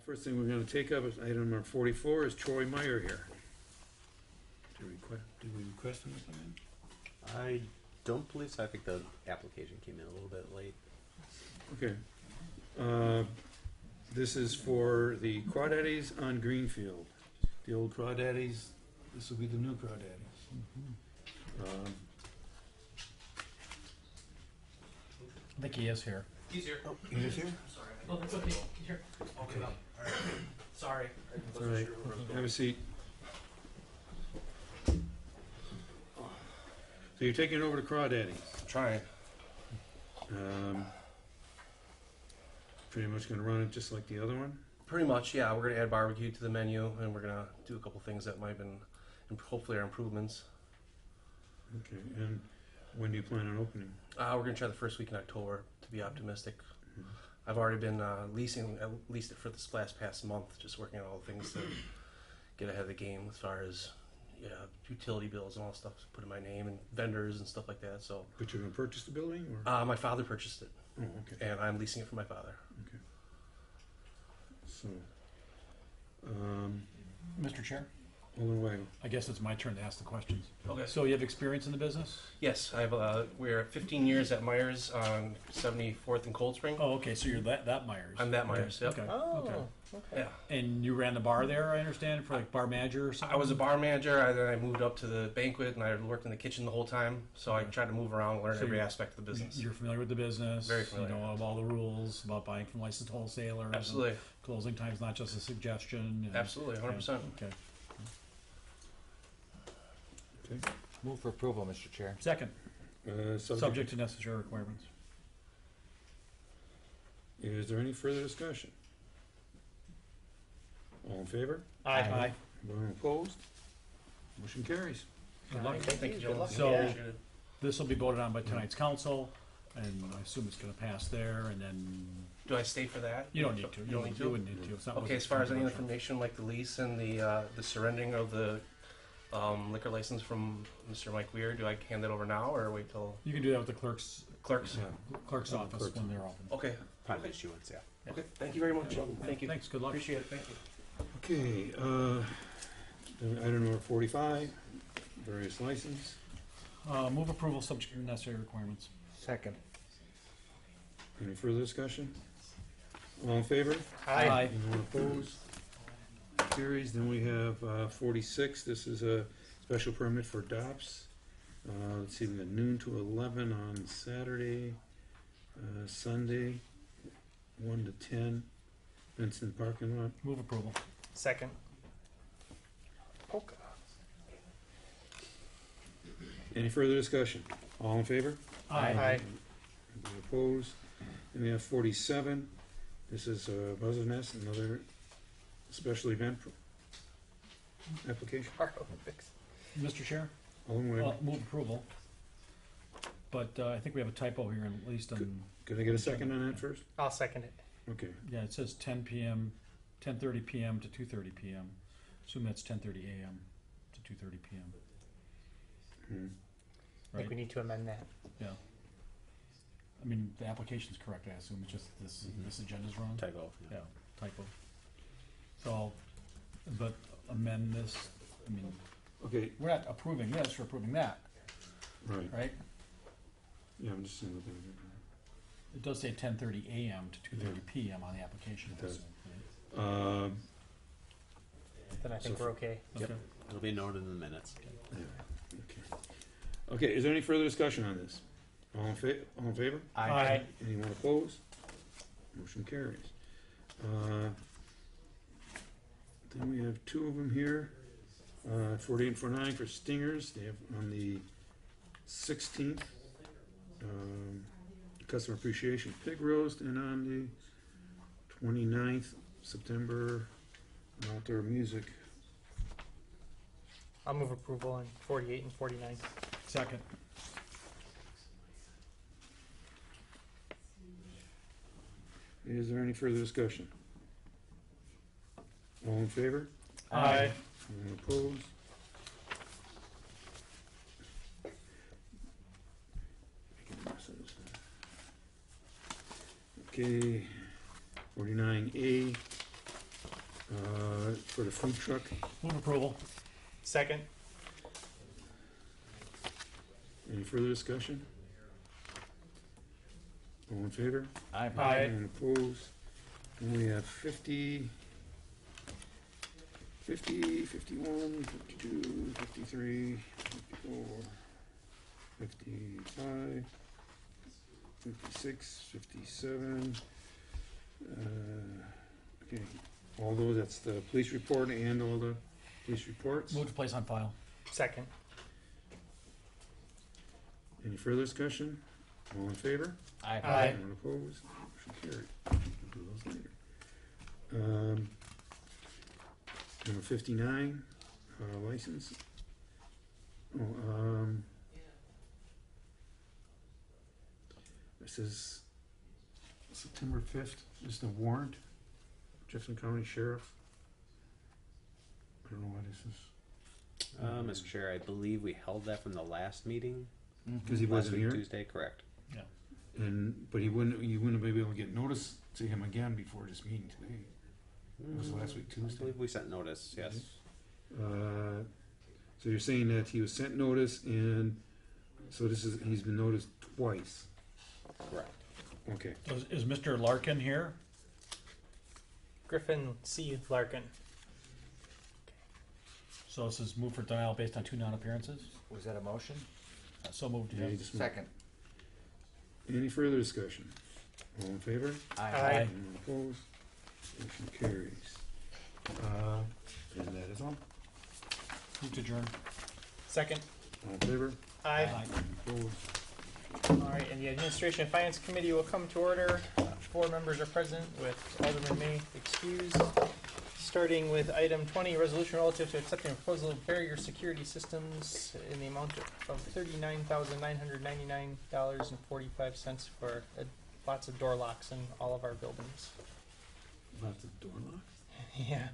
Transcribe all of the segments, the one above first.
First thing we're going to take up is item number 44 is Troy Meyer here. Did we request him to come in? I don't believe so. I think the application came in a little bit late. Okay. This is for the Crawdaddies on Greenfield. The old Crawdaddies, this will be the new Crawdaddies. I think he is here. He's here. Oh, he is here? Sorry. Oh, that's okay. Here. Okay. All right. Sorry. All right. Have a seat. So you're taking over the Crawdaddies. Trying. Pretty much going to run it just like the other one? Pretty much, yeah. We're going to add barbecue to the menu, and we're going to do a couple things that might have been, hopefully, are improvements. Okay. And when do you plan on opening? We're going to try the first week in October, to be optimistic. I've already been leased it for this last past month, just working on all the things to get ahead of the game as far as utility bills and all stuff, put in my name and vendors and stuff like that. So, But you're going to purchase the building? Or? my father purchased it, Oh, okay. and I'm leasing it from my father. Okay. So, Mr. Chair, Alderman Weigel. I guess it's my turn to ask the questions. Okay. So you have experience in the business? Yes, I have. We're 15 years at Myers on 74th and Cold Spring. Oh, okay. So you're that Myers. I'm that Myers. Yep. Okay. Oh, Okay. okay. Yeah. And you ran the bar there, I understand, for like bar manager or something? I was a bar manager, then I moved up to the banquet, and I worked in the kitchen the whole time. So I tried to move around, learn So every you- aspect of the business. You're familiar with the business. Very familiar. You know of all the rules about buying from licensed wholesalers. and Absolutely, Closing time's not just a suggestion. and- absolutely, 100%. Okay. Okay. Move for approval, Mr. Chair. Second, Subject. subject to necessary requirements. Is there any further discussion? All in favor? Aye. Anyone opposed? Motion carries. Good luck. Thank you, gentlemen. So- Appreciate it. This will be voted on by tonight's council, and I assume it's going to pass there, and then Do I stay for that? you don't need to. You don't need You to? wouldn't need to. It's not Okay, as far as any information like the lease and the surrendering of the liquor license from Mr. Mike Weir, do I hand that over now or wait till You can do that with the clerk's clerks? clerk's Yeah, office clerk's when they're open. Okay. Upon issuance, yeah. Okay. Thank you very much. Thank you. Thanks. Good luck. Appreciate it. Thank you. Okay, then item number 45, various license. Move approval subject to necessary requirements. Second. Any further discussion? All in favor? Aye. Anyone opposed? Carries. Then we have 46. This is a special permit for DOPS. Let's see, we got noon to 11 on Saturday, Sunday, 1 to 10. Vincent parking lot. Move approval. Second. Polka. Any further discussion? All in favor? Aye. Any opposed? And we have 47. This is Buzzard Nest, another special event application. Bar Olympics. Mr. Chair, Alderman Weigel. move approval. But I think we have a typo here, at least on. Could I get a second on that first? I'll second it. Okay. Yeah, it says 10 p.m., 10:30 p.m. to 2:30 p.m. Assume that's 10:30 a.m. to 2:30 p.m. Hmm. I think we need to amend that. Yeah. I mean, the application's correct, I assume, it's just this agenda's wrong? Typo. Yeah, typo. So, but amend this, I mean, Okay, we're not approving this, we're approving that, right. right? Yeah, I'm just saying. It does say 10:30 a.m. to 2:30 p.m. on the application. It does. Right? Then I think So- we're okay. Okay. It'll be noted in the minutes. Okay. Okay, is there any further discussion on this? All in favor? Aye. Anyone opposed? Motion carries. Then we have two of them here. 48 and 49 for Stingers. They have on the 16th. Customer Appreciation Pig Roast, and on the 29th, September, outdoor music. I'll move approval on 48 and 49. Second. Is there any further discussion? All in favor? Aye. Anyone opposed? Okay, 49A, For the food truck, Move approval. Second. any further discussion? All in favor? Aye. Aye. Anyone opposed? And we have 50, 51, 52, 53, 54, 55, 56, 57. Okay, all those, that's the police report and all the police reports. Move to place on file. Second. Any further discussion? All in favor? Aye. Aye. Anyone opposed? Motion carried. We'll do those later. Number 59, license. This is September 5th, this is the warrant, Jefferson County Sheriff. I don't know why this is. Mr. Chair, I believe we held that from the last meeting. Because he Last wasn't week, here, Tuesday, correct. but you wouldn't be able to get notice to him again before this meeting today. It was last week I Tuesday. believe we sent notice, yes. So you're saying that he was sent notice and, so he's been noticed twice, Correct. okay. Is Mr. Larkin here? Griffin C. Larkin. So this is move for denial based on 2 non-appearances? Was that a motion? So moved, Yeah, yeah. you just- Second. Any further discussion? All in favor? Aye. Anyone opposed? Motion carries. And that is all. Move to adjourn. Second. All in favor? Aye. Anyone opposed? All right, and the Administration and Finance Committee will come to order. 4 members are present with Alderman May excused. Starting with item 20, resolution relative to accepting a proposal of barrier security systems in the amount of $39,999.45 for lots of door locks in all of our buildings. Lots of door locks? Yeah,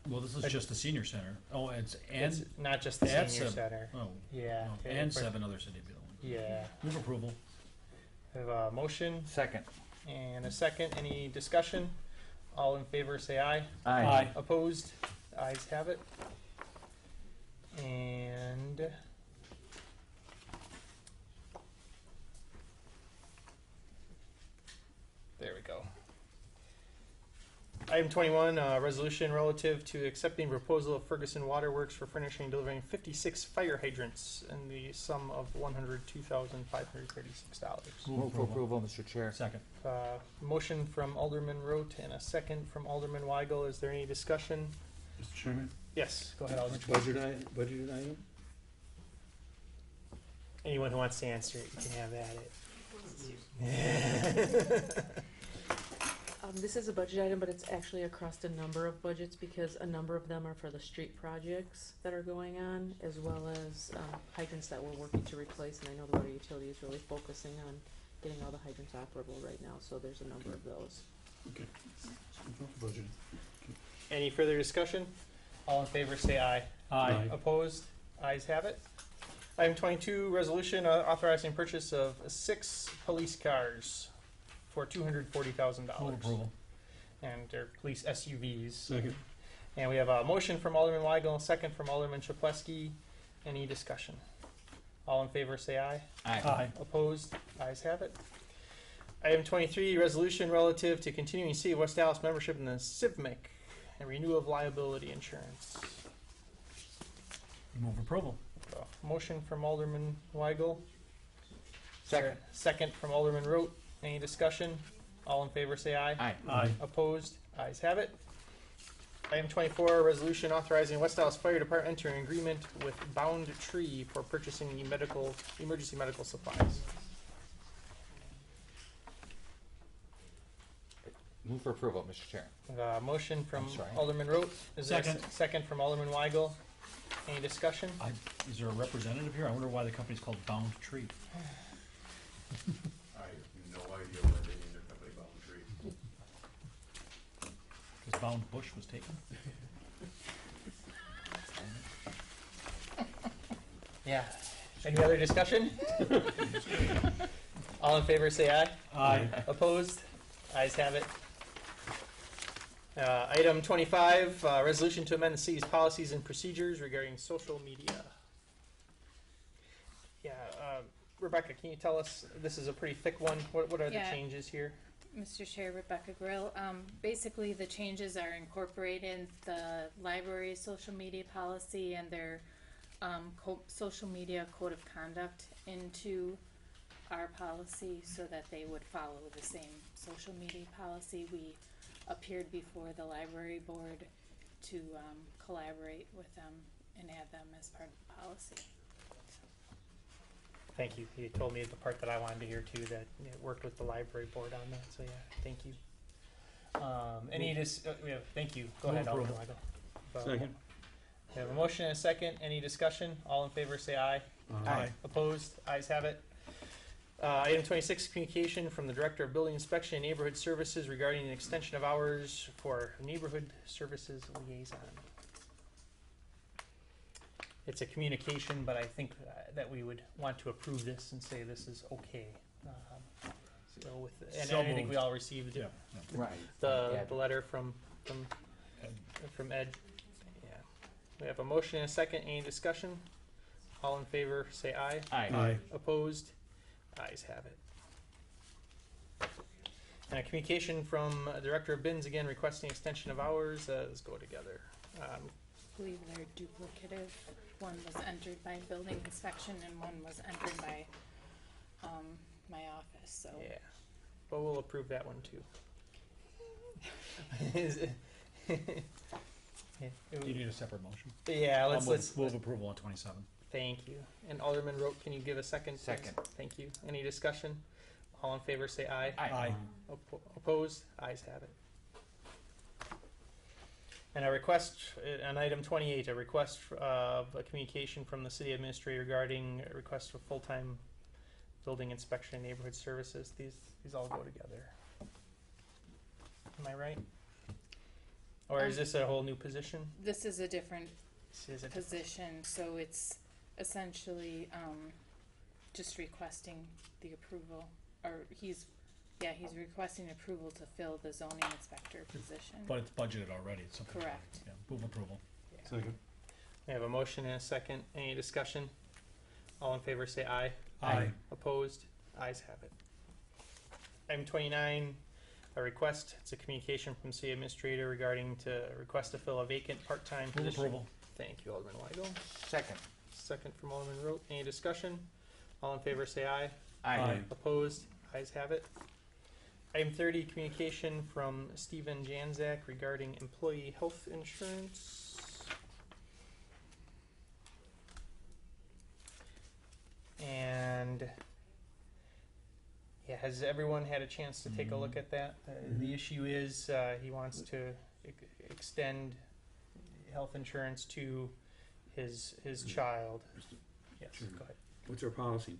Well, this is just the senior center. Oh, it's, it's and, not just the and senior some- center. oh, Yeah. oh, and 7 other city buildings. Yeah. Move approval. I have a motion Second. and a second. Any discussion? All in favor say aye. Aye. Opposed? Ayes have it. And there we go. Item 21, resolution relative to accepting proposal of Ferguson Waterworks for furnishing and delivering 56 fire hydrants in the sum of $102,536. Move for approval, Mr. Chair. Second. Motion from Alderman Rote and a second from Alderman Weigel. Is there any discussion? Mr. Chairman? Yes, go ahead, Alderman. Budgeted item? Anyone who wants to answer it, you can have at it. This is a budget item, but it's actually across a number of budgets because a number of them are for the street projects that are going on, as well as hydrants that we're working to replace. And I know the water utility is really focusing on getting all the hydrants operable right now, so there's a number of those. Okay. Budgeted. Any further discussion? All in favor say aye. Aye. Opposed? Ayes have it. Item 22, resolution authorizing purchase of 6 police cars for $240,000. Move approval. And they're police SUVs. Second. And we have a motion from Alderman Weigel, a second from Alderman Chaplesky. Any discussion? All in favor say aye. Aye. Opposed? Ayes have it. Item 23, resolution relative to continuing City of West Dallas membership in the CIVMIC and renewal of liability insurance. Move approval. Motion from Alderman Weigel. Second. Second from Alderman Rote. Any discussion? All in favor say aye. Aye. Aye. Opposed? Ayes have it. Item 24, resolution authorizing West Dallas Fire Department entering agreement with Bound Tree for purchasing the emergency medical supplies. Move for approval, Mr. Chair. Motion from I'm sorry. Alderman Rote. Is there a Second. second from Alderman Weigel. Any discussion? Is there a representative here? I wonder why the company's called Bound Tree. I have no idea why they named their company Boundary. Because Bound Bush was taken. Yeah. Any other discussion? All in favor say aye. Aye. Opposed? Ayes have it. Item 25, resolution to amend the city's policies and procedures regarding social media. Yeah, Rebecca, can you tell us, this is a pretty thick one, what are the Yeah. changes here? Mr. Chair, Rebecca Grill. Basically, the changes are incorporated in the library's social media policy and their social media code of conduct into our policy so that they would follow the same social media policy. We appeared before the library board to collaborate with them and add them as part of the policy. Thank you. You told me the part that I wanted to hear too, that you worked with the library board on that, so yeah, thank you. Thank you. Go ahead, Alderman Weigel. Second. We have a motion and a second. Any discussion? All in favor say aye. Aye. Opposed? Ayes have it. Item 26, communication from the Director of Building Inspection and Neighborhood Services regarding an extension of hours for Neighborhood Services Liaison. It's a communication, but I think that we would want to approve this and say this is okay. So I think moved. we all received Right. the letter from Ed. Yeah. We have a motion and a second. Any discussion? All in favor say aye. Aye. Opposed? Ayes have it. And a communication from Director of Bins, again requesting extension of hours. Let's go together. I believe they're duplicative. One was entered by building inspection and one was entered by my office, so. Yeah, but we'll approve that one too. Do you need a separate motion? Yeah, let's Move approval on 27. Thank you. And Alderman Rote, can you give a second? Please? Second. Thank you. Any discussion? All in favor say aye. Aye. Opposed? Ayes have it. And a request, on item 28, a request of a communication from the city administrator regarding a request for full-time building inspection and neighborhood services. These all go together. Am I right? Or is this a whole new position? This is a different This is a- position, so it's essentially just requesting the approval, or he's requesting approval to fill the zoning inspector position. But it's budgeted already. It's something. Correct. Yeah, move approval. Second. We have a motion and a second. Any discussion? All in favor say aye. Aye. Opposed? Ayes have it. Item 29, a request. It's a communication from city administrator regarding to request to fill a vacant part-time Move position. approval. Thank you, Alderman Weigel. Second. Second from Alderman Rote. Any discussion? All in favor say aye. Aye. Opposed? Ayes have it. Item 30, communication from Stephen Janzak regarding employee health insurance. And yeah, has everyone had a chance to take a look at that? The issue is he wants to extend health insurance to his child. Yes, Sure. go ahead. What's our policy?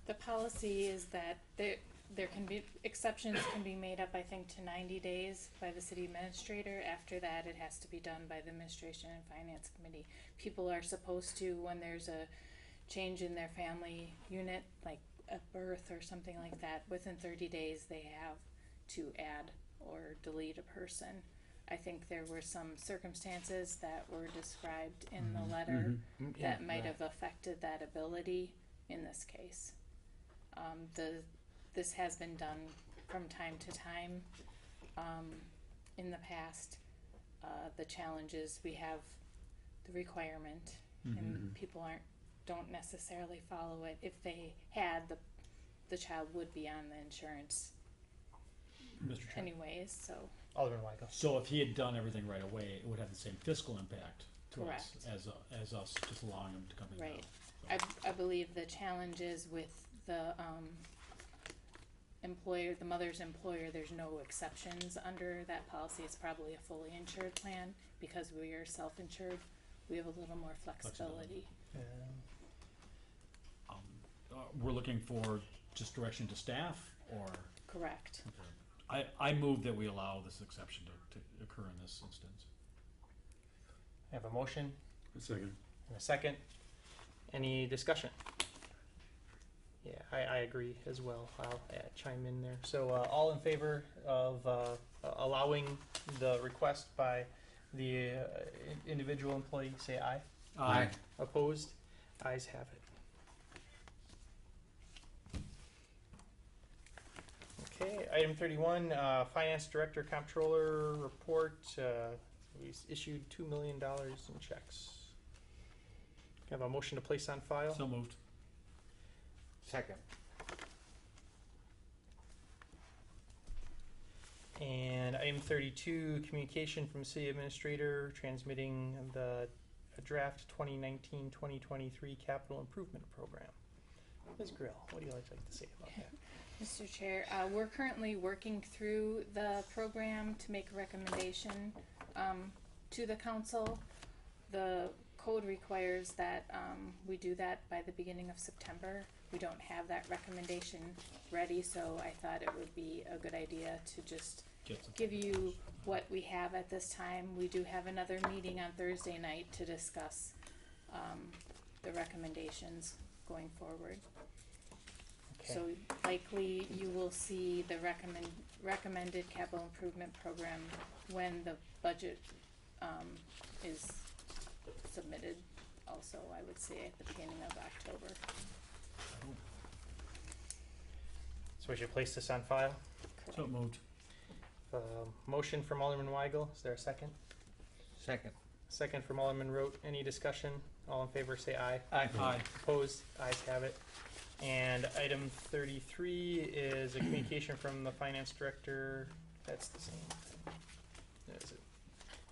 The policy is that there can be, exceptions can be made up, I think, to 90 days by the city administrator. After that, it has to be done by the administration and finance committee. People are supposed to, when there's a change in their family unit, like a birth or something like that, within 30 days, they have to add or delete a person. I think there were some circumstances that were described in the letter that might have affected that ability in this case. This has been done from time to time in the past. The challenge is we have the requirement and people don't necessarily follow it. If they had, the child would be on the insurance Mr. Chair. anyways, so. Alderman Weigel. So if he had done everything right away, it would have the same fiscal impact to us Correct. as us just allowing him to come in. Right. now. I believe the challenge is with the employer, the mother's employer, there's no exceptions under that policy. It's probably a fully insured plan. Because we are self-insured, we have a little more flexibility. We're looking for just direction to staff, or Correct. I move that we allow this exception to occur in this instance. I have a motion A second. and a second. Any discussion? Yeah, I agree as well. I'll chime in there. So, all in favor of allowing the request by the individual employee, say aye. Aye. Opposed? Ayes have it. Okay, item 31, Finance Director Comptroller Report. We issued $2 million in checks. Can I have a motion to place on file? So moved. Second. And item 32, communication from City Administrator transmitting the draft 2019-2023 Capital Improvement Program. Ms. Grill, what do you like to say about that? Mr. Chair, we're currently working through the program to make a recommendation to the council. The code requires that we do that by the beginning of September. We don't have that recommendation ready, so I thought it would be a good idea to just give you what we have at this time. We do have another meeting on Thursday night to discuss the recommendations going forward. Okay. So likely you will see the recommended capital improvement program when the budget is submitted also, I would say, at the beginning of October. So we should place this on file. So moved. Motion from Alderman Weigel. Is there a second? Second. Second from Alderman Rote. Any discussion? All in favor say aye. Aye. Aye. Opposed? Ayes have it. And item 33 is a communication from the Finance Director. That's the same thing. Is it?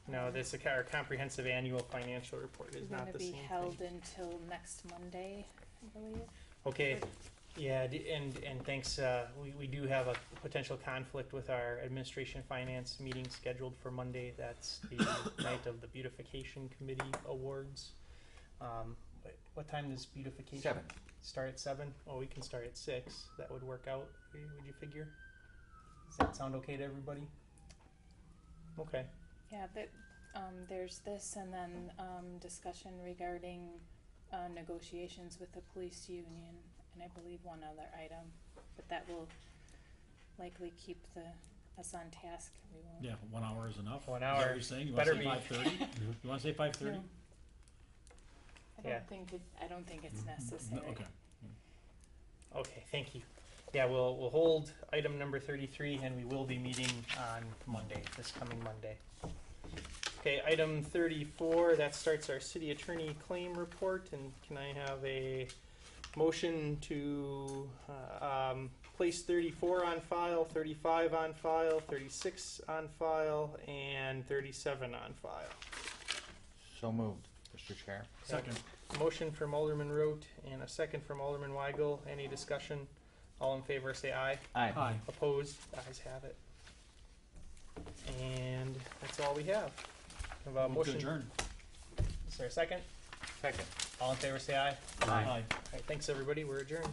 No, this is our comprehensive annual financial report is not the same It's gonna be thing. held until next Monday, I believe. Okay, yeah, and thanks, we do have a potential conflict with our administration finance meeting scheduled for Monday. That's the night of the beautification committee awards. What time does beautification? 7. Start at 7? Oh, we can start at 6. That would work out, would you figure? Does that sound okay to everybody? Okay. Yeah, there's this and then discussion regarding negotiations with the police union, and I believe one other item, but that will likely keep us on task. We won't. Yeah, 1 hour is enough. 1 Is that hour. what you're saying? You want Better to say 5:30? You want to say 5:30? No. Yeah. I don't think it's necessary. Okay. Okay, thank you. Yeah, we'll hold item number 33, and we will be meeting on Monday, this coming Monday. Okay, item 34, that starts our city attorney claim report, and can I have a motion to place 34 on file, 35 on file, 36 on file, and 37 on file? So moved, Mr. Chair. Second. Motion from Alderman Rote and a second from Alderman Weigel. Any discussion? All in favor say aye. Aye. Aye. Opposed? Ayes have it. And that's all we have. Have a Move to motion. adjourn. Is there a second? Second. All in favor say aye. Aye. All right, thanks everybody. We're adjourned.